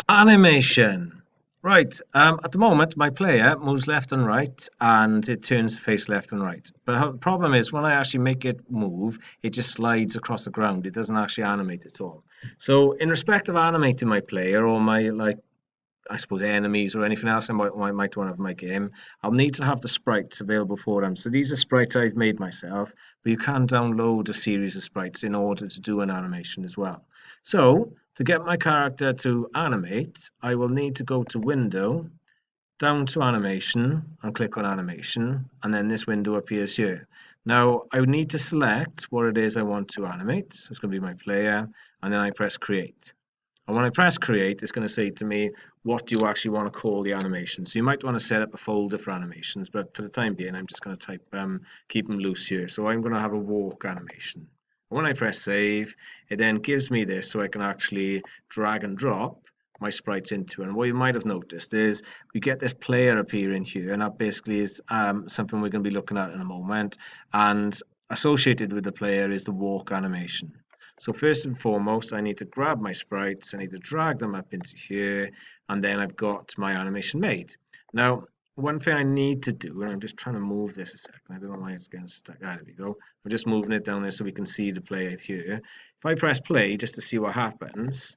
Animation. Right. At the moment, my player moves left and right, and it turns to face left and right. But the problem is, when I actually make it move, it just slides across the ground. It doesn't actually animate at all. So, in respect of animating my player or my I suppose enemies or anything else I might want to have in my game, I'll need to have the sprites available for them. So these are sprites I've made myself, but you can download a series of sprites in order to do an animation as well. So to get my character to animate, I will need to go to Window, down to Animation, and click on Animation, and then this window appears here. Now I would need to select what it is I want to animate. So it's going to be my player, and then I press Create. And when I press create, it's going to say to me, what do you actually want to call the animation? So you might want to set up a folder for animations, but for the time being, I'm just going to type, keep them loose here. So I'm going to have a walk animation. When I press save, it then gives me this so I can actually drag and drop my sprites into it. And what you might have noticed is we get this player appearing here, and that basically is something we're going to be looking at in a moment. And associated with the player is the walk animation. So first and foremost, I need to grab my sprites, I need to drag them up into here, and then I've got my animation made. Now, one thing I need to do, and I'm just trying to move this a second, I don't know why it's getting stuck. There we go. I'm just moving it down there so we can see the play here. If I press play just to see what happens,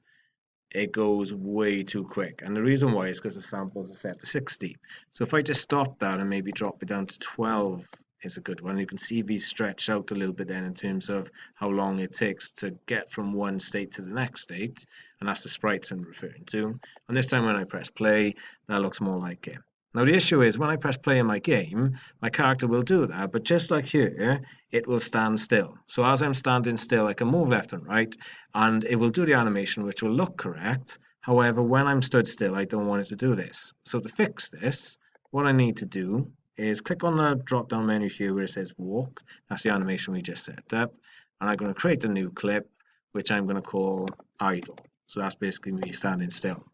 it goes way too quick. And the reason why is because the samples are set to 60. So if I just stop that and maybe drop it down to 12 is a good one. You can see these stretch out a little bit then in terms of how long it takes to get from one state to the next state. And that's the sprites I'm referring to. And this time when I press play, that looks more like it. Now the issue is when I press play in my game, my character will do that, but just like here, it will stand still. So as I'm standing still, I can move left and right, and it will do the animation, which will look correct. However, when I'm stood still, I don't want it to do this. So to fix this, what I need to do is click on the drop down menu here where it says walk. That's the animation we just set up. And I'm going to create a new clip, which I'm going to call idle. So that's basically me standing still.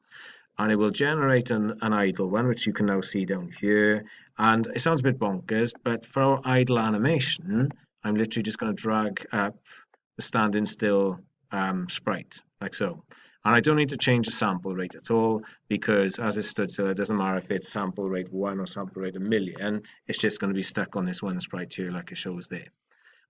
And it will generate an idle one, which you can now see down here. And it sounds a bit bonkers, but for our idle animation, I'm literally just going to drag up the standing still sprite, like so. And I don't need to change the sample rate at all because as it stood still, it doesn't matter if it's sample rate 1 or sample rate 1,000,000, it's just going to be stuck on this one sprite here like it shows there.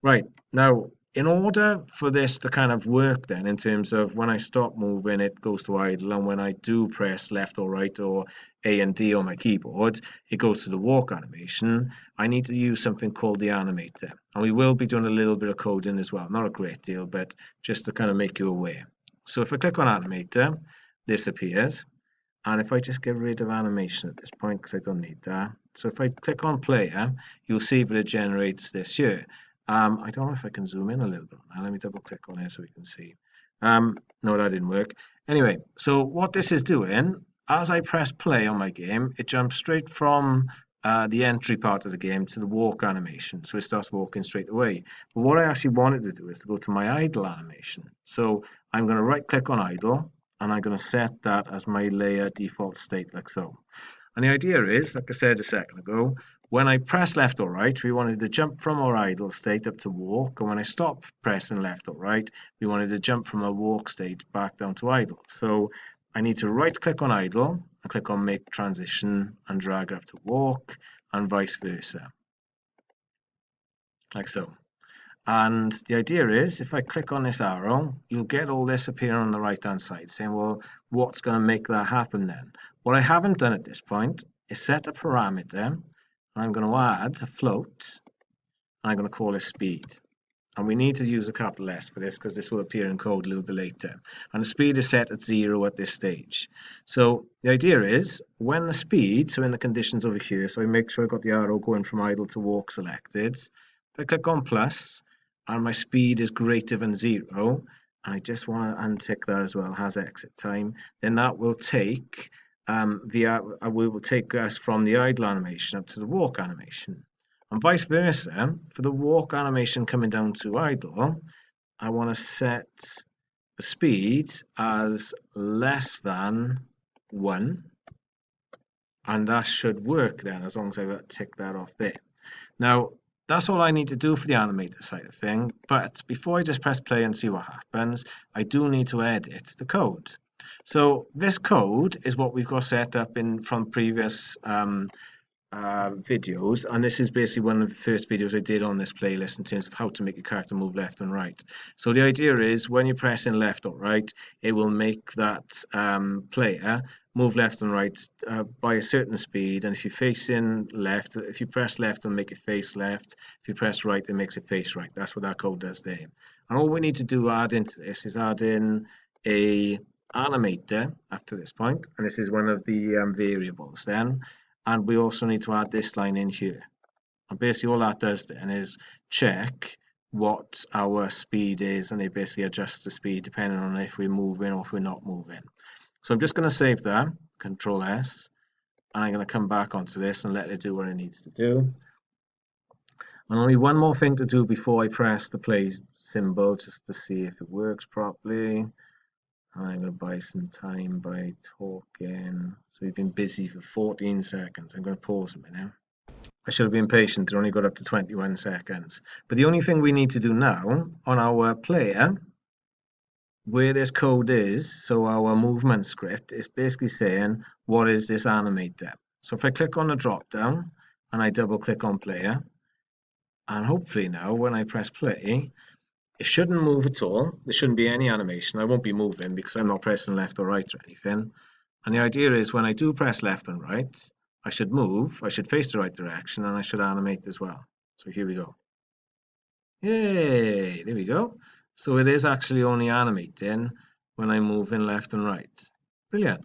Right, now in order for this to kind of work then in terms of when I stop moving it goes to idle, and when I do press left or right or A and D on my keyboard it goes to the walk animation, I need to use something called the animator, and we will be doing a little bit of coding as well, not a great deal, but just to kind of make you aware. So if I click on animator, this appears, and if I just get rid of animation at this point because I don't need that, so if I click on player, you'll see that it generates this here. I don't know if I can zoom in a little bit. Now, let me double click on it so we can see. No, that didn't work. Anyway, so what this is doing, as I press play on my game, it jumps straight from the entry part of the game to the walk animation. So it starts walking straight away. But what I actually wanted to do is to go to my idle animation. So I'm going to right click on idle and I'm going to set that as my layer default state like so. And the idea is, like I said a second ago, when I press left or right, we wanted to jump from our idle state up to walk. And when I stop pressing left or right, we wanted to jump from a walk state back down to idle. So I need to right click on idle and click on make transition and drag it up to walk and vice versa, like so. And the idea is, if I click on this arrow, you'll get all this appearing on the right-hand side, saying, well, what's going to make that happen then? What I haven't done at this point is set a parameter, and I'm going to add a float, and I'm going to call it speed. And we need to use a capital S for this because this will appear in code a little bit later. And the speed is set at 0 at this stage. So the idea is, when the speed, so in the conditions over here, so I make sure I've got the arrow going from idle to walk selected. If I click on plus, and my speed is greater than 0, and I just want to untick that as well, has exit time, then that will take will take us from the idle animation up to the walk animation. And vice versa, for the walk animation coming down to idle, I want to set the speed as less than 1, and that should work then as long as I tick that off there. Now, that's all I need to do for the animator side of thing, but before I just press play and see what happens, I do need to edit the code. So this code is what we've got set up in from previous videos, and this is basically one of the first videos I did on this playlist in terms of how to make your character move left and right. So the idea is when you're pressing left or right, it will make that player move left and right by a certain speed, and if you're facing left, if you press left, it'll make it face left. If you press right, it makes it face right. That's what that code does there. And all we need to do add into this is add in a animator after this point, and this is one of the variables then, and we also need to add this line in here. And basically all that does then is check what our speed is, and it basically adjusts the speed depending on if we're moving or if we're not moving. So I'm just going to save that, Control S, and I'm going to come back onto this and let it do what it needs to do. And only one more thing to do before I press the play symbol, just to see if it works properly. I'm going to buy some time by talking. So we've been busy for 14 seconds. I'm going to pause a minute. I should have been patient. It only got up to 21 seconds. But the only thing we need to do now on our player, where this code is, so our movement script is basically saying, what is this animator? So if I click on the drop down and I double click on player, and hopefully now when I press play, it shouldn't move at all. There shouldn't be any animation. I won't be moving because I'm not pressing left or right or anything. And the idea is when I do press left and right, I should move, I should face the right direction, and I should animate as well. So here we go. Yay, there we go. So it is actually only animating when I'm moving left and right. Brilliant.